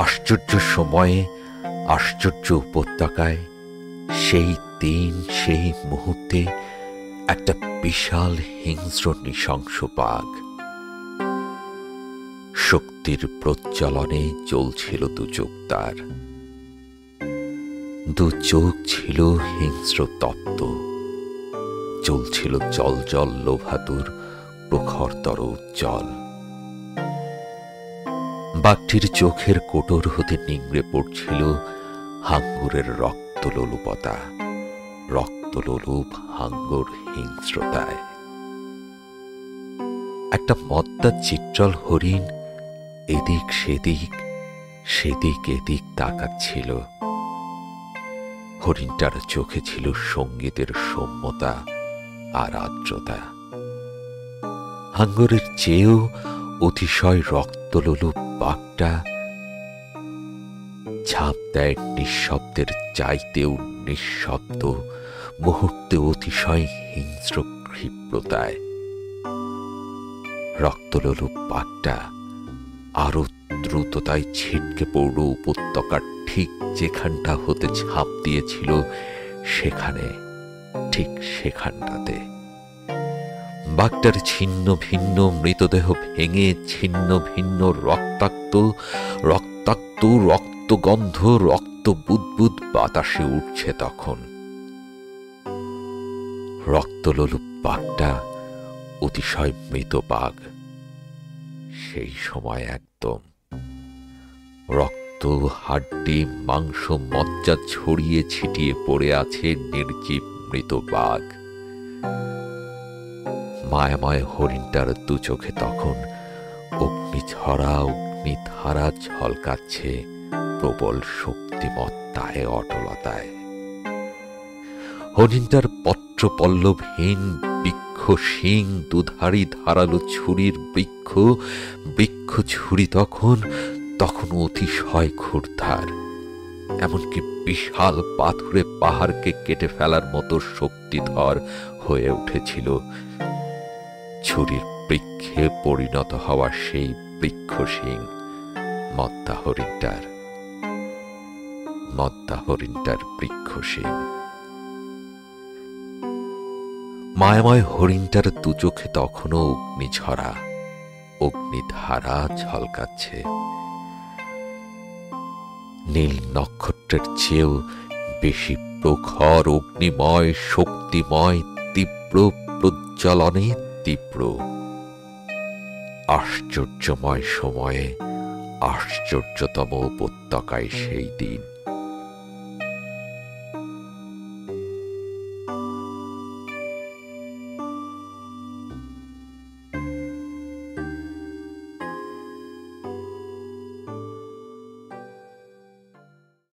আশ্চর্য সময়ে আশ্চর্য উপত্যকায় সেই দিন সেই মুহূর্তে একটা বিশাল হিংস্র নৃশংস বাঘ শক্তির প্রজ্বলনে জ্বলছিল দু চোখ তার। দু চোখ ছিল হিংস্র তপ্ত, জ্বলছিল জল জল লোভাতুর প্রখরতর উজ্জ্বল। বাঘটির চোখের কোটর হতে নিংড়ে পড়ছিল হাঙ্গরের রক্তলোলুপতা, রক্তলোলুপ হাঙ্গর হিংস্রতায়। একটা মদ্দা চিত্রল হরিণ এদিক সেদিক সেদিক এদিক তাকাচ্ছিল। হরিণটার চোখে ছিল সঙ্গীতের সৌম্যতা আর আর্দ্রতা। হাঙ্গরের চেয়েও অতিশয় রক্তলোলুপ বাঘটা ঝাঁপ দেয় নিঃশব্দের চাইতেও নিঃশব্দ, মুহূর্তে অতিশয় হিংস্র ক্ষিপ্রতায়। রক্তলোলুপ বাঘটা আরো দ্রুততায় ছিটকে পড়ল উপত্যকার ঠিক যেখানটা হতে ঝাঁপ দিয়েছিল সেখানে, ঠিক সেখানটাতে। বাঘটার ছিন্ন ভিন্ন মৃতদেহ ভেঙে ছিন্ন ভিন্ন রক্তাক্ত রক্তাক্ত রক্তগন্ধ রক্ত বুদবুদ বাতাসে উঠছে তখন। রক্তলোলুপ বাঘটা অতিশয় মৃত বাঘ সেই সময় একদম। রক্ত হাড্ডি মাংস মজ্জা ছড়িয়ে ছিটিয়ে পড়ে আছে নির্জীব মৃত বাঘ। মায়াময় হরিণটার দু চোখে তখন অগ্নিঝরা অগ্নিধারা ঝলকাচ্ছে প্রবল শক্তিমত্তায় অটলতায়। হরিণটার পত্রপল্লবহীন বৃক্ষ শিং দুধারি ধারালো ছুরির বৃক্ষ বৃক্ষ ছুরি তখন তখন অতিশয় ক্ষুরধার, এমনকি বিশাল পাথুরে পাহাড়কে কেটে ফেলার মতো শক্তিধর হয়ে উঠেছিল। ছুরির বৃক্ষে পরিণত হওয়া সেই বৃক্ষ শিং মদ্দা হরিণটার বৃক্ষ শিং। মায়াময় হরিণটার দু চোখে তখনও অগ্নিঝরা অগ্নিধারা ঝলকাচ্ছে। নীল নক্ষত্রের চেয়েও বেশি প্রখর অগ্নিময় শক্তিময় তীব্র প্রজ্বলনে তীব্র। আশ্চর্যময় সময়ে আশ্চর্যতম উপত্যকায় সেই দিন।